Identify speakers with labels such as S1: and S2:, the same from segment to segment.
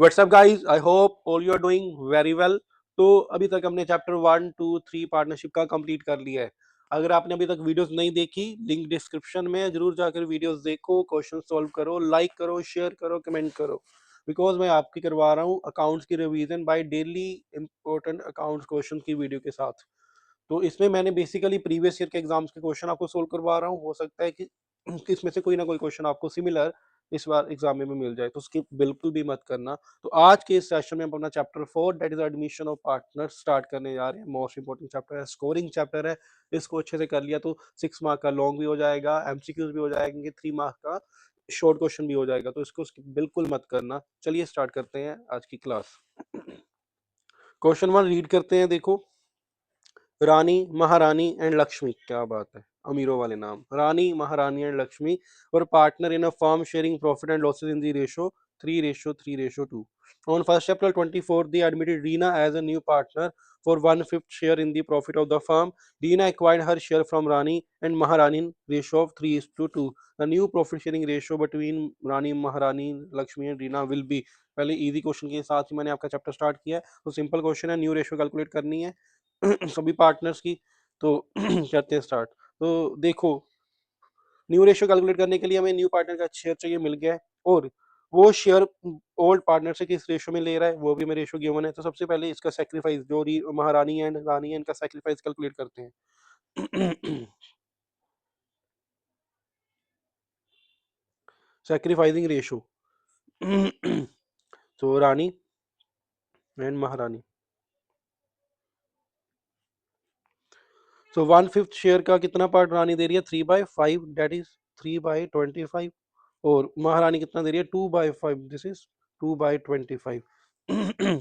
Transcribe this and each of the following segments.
S1: WhatsApp guys, I hope all you are doing very well. तो अभी तक हमने चैप्टर 1 2 3 पार्टनरशिप का कंप्लीट कर लिया है। अगर आपने अभी तक वीडियोस नहीं देखी, लिंक डिस्क्रिप्शन में है, जरूर जाकर वीडियोस देखो, क्वेश्चन सॉल्व करो, लाइक करो, शेयर करो, कमेंट करो। बिकॉज मैं आपकी करवा रहा हूँ अकाउंट्स की revision by daily important accounts question की वीडियो के साथ। तो इसमें मैंने बेसिकली प्रीवियस ईयर के एग्जाम्स के क्वेश्चन आपको सोल्व करवा रहा हूँ। हो सकता है कि इसमें से कोई ना कोई क्वेश्चन आपको सिमिलर इस बार एग्जाम में भी मिल जाए, तो स्किप बिल्कुल भी मत करना। तो आज के इस सेशन में हम अपना chapter 4 that is admission of partner start करने जा रहे हैं। मोस्ट इंपोर्टेंट चैप्टर है, स्कोरिंग चैप्टर है। इसको अच्छे से कर लिया तो 6 मार्क का लॉन्ग भी हो जाएगा, एमसीक्यूज भी हो जाएंगे, 3 मार्क का शॉर्ट क्वेश्चन भी हो जाएगा। तो इसको skip बिल्कुल मत करना। चलिए स्टार्ट करते हैं आज की क्लास। क्वेश्चन 1 रीड करते हैं। देखो, रानी, महारानी एंड लक्ष्मी, क्या बात है, अमीरों वाले नाम। रानी, महारानी and Lakshmi were partner in a firm sharing profit and losses in the ratio 3:3:2. On 1st April 24, they admitted Reena as a new partner for 1/5 share in the profit of the firm. Reena acquired her share from Rani and Maharani in ratio of 3:2. The new profit sharing ratio between Rani, Maharani, Lakshmi and Reena will be। पहले easy question के साथ ही मैंने आपका chapter start किया है। तो simple question है, new ratio calculate करनी है सभी पार्टनर्स की। तो करते हैं स्टार्ट। तो देखो, न्यू रेशियो कैलकुलेट करने के लिए हमें न्यू पार्टनर का शेयर चाहिए, मिल गया है। और वो शेयर ओल्ड पार्टनर से किस रेशियो में ले रहा है वो भी हमें रेशियो गिवन है। तो सबसे पहले इसका सेक्रीफाइस, जो महारानी एंड रानी है, इनका सेक्रीफाइस कैलकुलेट करते हैं। सेक्रीफाइसिंग रेशियो तो रानी एंड महारानी। सो 1/5 शेयर का कितना पार्ट रानी दे रही है? 3/5, डेट इज 3/25। और महारानी कितना दे रही है? 2/5, दिस इज 2/25।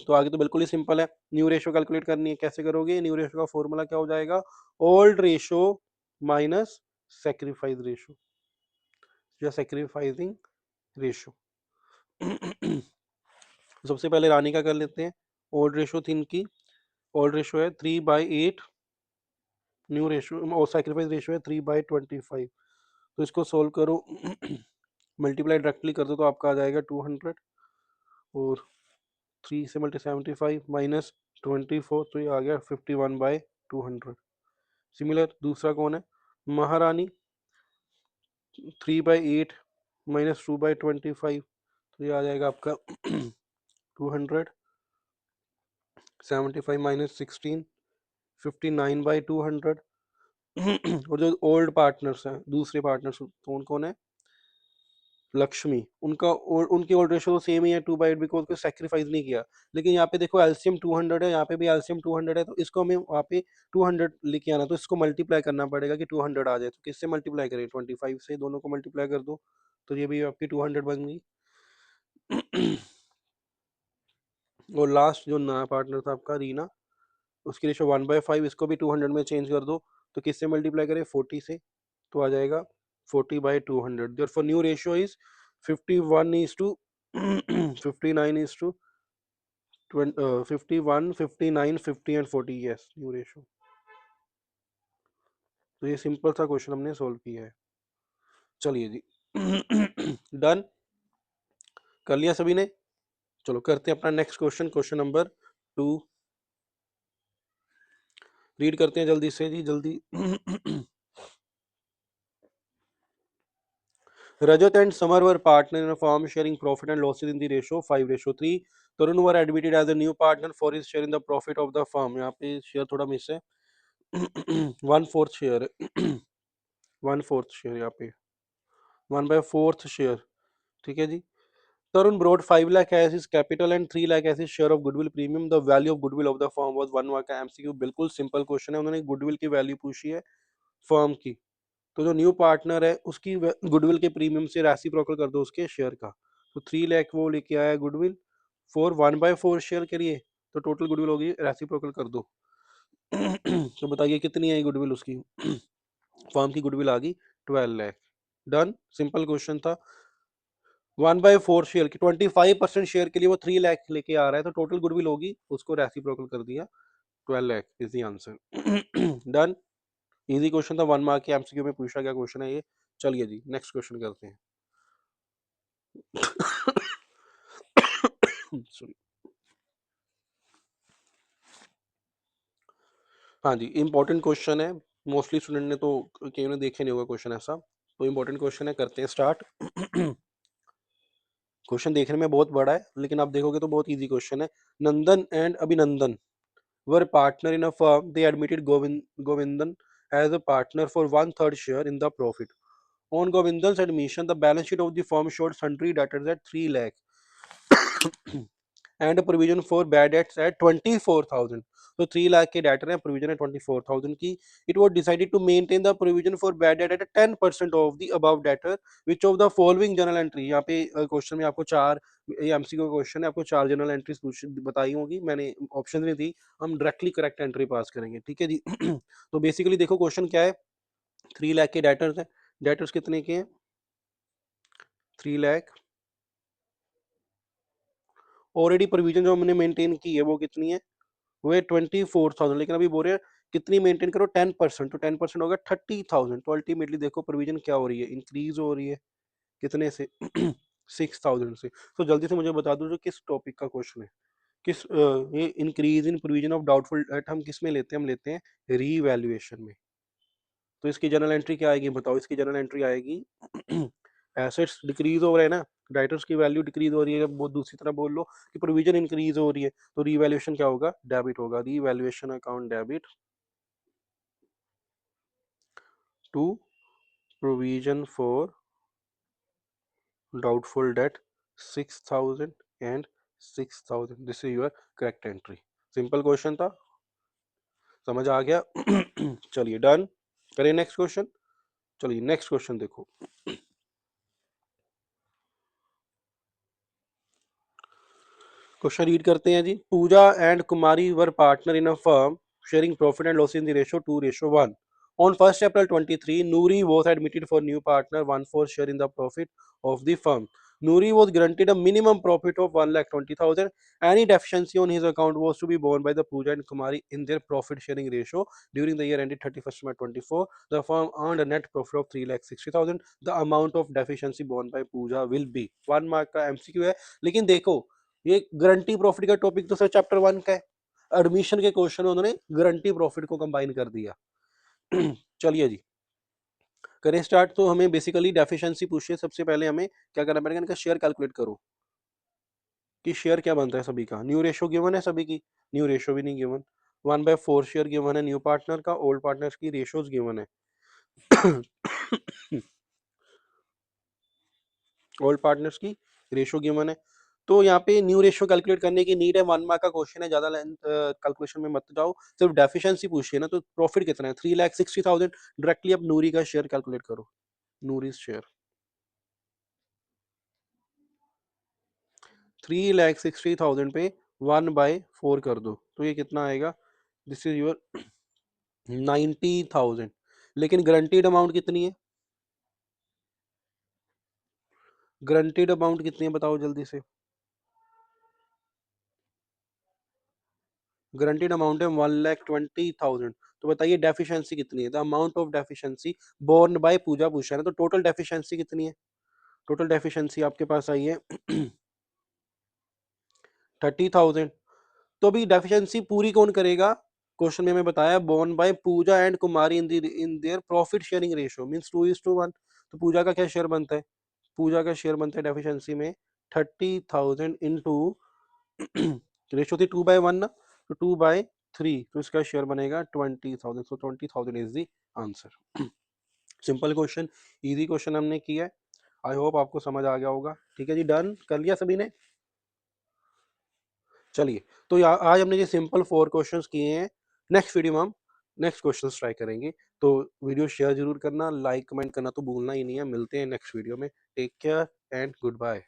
S1: तो आगे तो बिल्कुल ही सिंपल है, न्यू रेशियो कैलकुलेट करनी है। कैसे करोगे? न्यू रेशियो का फॉर्मूला क्या हो जाएगा? Old ratio minus sacrifice ratio या सेक्रीफाइसिंग रेशियो। सबसे पहले रानी का कर लेते हैं। ओल्ड रेशियो थी इनकी, ओल्ड रेशियो है 3/8, न्यू रेशियो और सेक्रीफाइस रेशियो है 3/25। तो इसको सोल्व करो, मल्टीप्लाई डायरेक्टली कर दो तो आपका आ जाएगा 200। और 3 से मल्टी 75 माइनस 24, तो ये आ गया 51/200। सिमिलर दूसरा कौन है? महारानी, 3/8 माइनस 2/25, तो ये आ जाएगा आपका 200। 75 माइनस 16, 59/200। और जो ओल्ड पार्टनर्स हैं, दूसरे पार्टनर्स, कौन कौन है? लक्ष्मी, उनका उनकी ओल्ड रेशियो तो सेम ही है 2/8, बिकॉज को सेक्रीफाइस नहीं किया। लेकिन यहाँ पे देखो एलसीएम 200 है, यहाँ पे भी एलसीएम 200 है, तो इसको हमें वहाँ पे 200 लेके आना, तो इसको मल्टीप्लाई करना पड़ेगा कि 200 आ जाए। तो किससे मल्टीप्लाई करें? 25 से, दोनों को मल्टीप्लाई कर दो तो ये भी आपकी 200 बन गई। और लास्ट जो नया पार्टनर था आपका रीना, उसकी रेशियो 1/5, इसको भी 200 में चेंज कर दो। तो किससे मल्टीप्लाई करें? 40 से, तो आ जाएगा 40/200। therefore new ratio is 51:59:20, 51, 59, 50 and 40। Yes, new ratio. तो ये सिंपल सा क्वेश्चन हमने सोल्व किया है। चलिए जी, डन कर लिया सभी ने। चलो करते हैं अपना next question, question number 2 read करते हैं जल्दी से जी, जल्दी। Rajat and Samar were partner in a firm sharing profit and losses in the ratio 5:3. Tarun were admitted as a new partner for his share in the profit of the firm। यहाँ पे share थोड़ा miss है, 1/4 share है, 1/4 share यहाँ पे, 1/4 share. ठीक है जी। Tarun brought 5 lakh as his capital and 3 lakh as his share of goodwill premium. The value of goodwill of the firm was 1 mark का MCQ। बिल्कुल सिंपल क्वेश्चन है, उन्होंने गुडविल की वैल्यू पूछी है फर्म की। तो जो न्यू पार्टनर है उसकी गुडविल के प्रीमियम से रेसिप्रोकल कर दो उसके शेयर का। तो 3 लाख वो लेके आया गुडविल फॉर 1/4 शेयर के लिए, तो टोटल गुडविल होगी, रेसिप्रोकल कर दो। तो बताइए कितनी आई गुडविल उसकी? फर्म की गुडविल आ गई 12 लाख। डन, सिंपल क्वेश्चन था। 1/4 शेयर की 25% शेयर के लिए वो 3 लाख लेके आ रहा है, तो टोटल गुडविल होगी, उसको रेसिप्रोकल कर दिया, 12 lakh is the answer. Done, easy question था, 1 मार्क के एमसीक्यू में पूछा गया क्वेश्चन है ये। चलिए जी नेक्स्ट क्वेश्चन करते हैं। सॉरी। हाँ जी, इम्पोर्टेंट क्वेश्चन है, मोस्टली स्टूडेंट ने तो कई ने देखा नहीं होगा क्वेश्चन ऐसा, तो इम्पोर्टेंट क्वेश्चन है, करते हैं स्टार्ट। क्वेश्चन देखने में बहुत बड़ा है, लेकिन आप देखोगे तो बहुत इजी क्वेश्चन है। नंदन एंड अभिनंदन were partner in a firm. They admitted Govindan as a partner for 1/3 share in the profit. On Govindan's admission, the balance sheet of the firm showed sundry debtors at 3 lakh and a provision for bad debts at 24,000. So 3 lakh के debtor है, provision है 24,000 की. It was decided to maintain the provision for bad debt at a 10% of the above debtor. Which of the following journal entry, यहाँ पे question में आपको चार, ये एमसीक्यू क्वेश्चन है, आपको चार जर्नल एंट्रीज बताई होगी, मैंने ऑप्शन नहीं दी, हम डायरेक्टली करेक्ट एंट्री पास करेंगे, ठीक है जी। तो बेसिकली देखो क्वेश्चन क्या है, 3 लाख के डेटर्स हैं, डेटर्स कितने के हैं, 3 लाख, ऑलरेडी प्रोविजन जो हमने मेंटेन की है वो कितनी है, वो है 24,000, लेकिन अभी बोल रहे हैं कितनी मेंटेन करो, 10%, तो 10% होगा 30,000। तो अल्टीमेटली देखो प्रोविजन क्या हो रही है, इंक्रीज हो रही है, कितने से 6,000 से। तो जल्दी से मुझे बता दो जो किस टॉपिक का क्वेश्चन है, किस ये increase in provision of doubtful debt हम किस में लेते हैं, हम लेते हैं रीवैल्यूएशन में। तो इसकी जर्नल एंट्री क्या आएगी बताओ, इसकी जर्नल एंट्री आएगी एसेट्स डिक्रीज हो रहे हैं ना, राइटर्स की वैल्यू डिक्रीज हो रही है, जब वो दूसरी तरह बोल लो कि प्रोविजन इंक्रीज हो रही है, तो रीवैल्यूएशन क्या होगा, डेबिट होगा, revaluation account debit to provision for doubtful debt 6,000 and 6,000. This is your correct entry. Simple question था, समझ आ गया। चलिए डन, करें नेक्स्ट क्वेश्चन। चलिए नेक्स्ट क्वेश्चन देखो, क्वेश्चन रीड करते हैं जी। Puja and Kumari were partner in a firm sharing profit and loss in the ratio 2:1. On 1st April 23, Noori was admitted for new partner 1/4 share in the profit of the firm. Noori was granted a minimum profit of 1,20,000. Any deficiency on his account was to be borne by the Pooja and Kumari in their profit sharing ratio during the year ended 31st March 24. The firm earned a net profit of 3,60,000. The amount of deficiency borne by Pooja will be 1 mark का MCQ है, लेकिन देखो ये guarantee profit का topic तो sir chapter 1 का है, admission के क्वेश्चन में उन्होंने गारंटी प्रॉफिट को कंबाइन कर दिया। चलिए जी करें स्टार्ट। तो हमें बेसिकली डेफिशिएंसी पूछिए, सबसे पहले हमें क्या करना पड़ेगा, इनका शेयर कैलकुलेट करो कि शेयर क्या बनता है सभी का। न्यू रेशो गिवन है सभी की, न्यू रेशो भी नहीं गिवन, 1/4 शेयर गिवन है न्यू पार्टनर का, ओल्ड पार्टनर्स की रेशोज गिवन है। ओल्ड पार्टनर्स की रेशो गिवन है, तो यहाँ पे न्यू रेशो कैलकुलेट करने की नीड है, 1 मार्क का क्वेश्चन है, ज्यादा लेंथ कैलकुलेशन में मत जाओ, सिर्फ डेफिशिएंसी पूछिए ना, तो प्रॉफिट कितना है 3,60,000, डायरेक्टली अब नूरी का शेयर कैलकुलेट करो, नूरी शेयर 3,60,000 पे 1/4 कर दो, तो ये कितना आएगा, दिस इज योर 90,000। लेकिन गारंटीड अमाउंट कितनी है, गारंटीड अमाउंट कितनी है बताओ जल्दी से, गारंटीड अमाउंट है 1,20,000। तो बताइए डेफिशिएंसी कितनी है, the amount of deficiency borne by Puja Bhushan है, तो टोटल डेफिशिएंसी कितनी है, टोटल डेफिशिएंसी आपके पास आई है 30,000। तो अभी डेफिशिएंसी पूरी कौन करेगा, क्वेश्चन में हमें बताया borne by Pooja and Kumari in their profit sharing ratio means 2:1। तो पूजा का क्या शेयर बनता है, पूजा का शेयर बनता है डेफिशिएंसी में 30,000 इंटू रेशियो थी 2/1 ना, तो 2/3, तो इसका शेयर बनेगा 20,000। सो 20,000 is the answer. Simple question, easy question हमने किया है, आई होप आपको समझ आ गया होगा। ठीक है जी डन कर लिया सभी ने। चलिए तो आज हमने ये सिंपल 4 क्वेश्चंस किए हैं, नेक्स्ट वीडियो में हम नेक्स्ट क्वेश्चंस ट्राई करेंगे। तो वीडियो शेयर जरूर करना, लाइक कमेंट करना तो भूलना ही नहीं है। मिलते हैं नेक्स्ट वीडियो में, take care and good bye.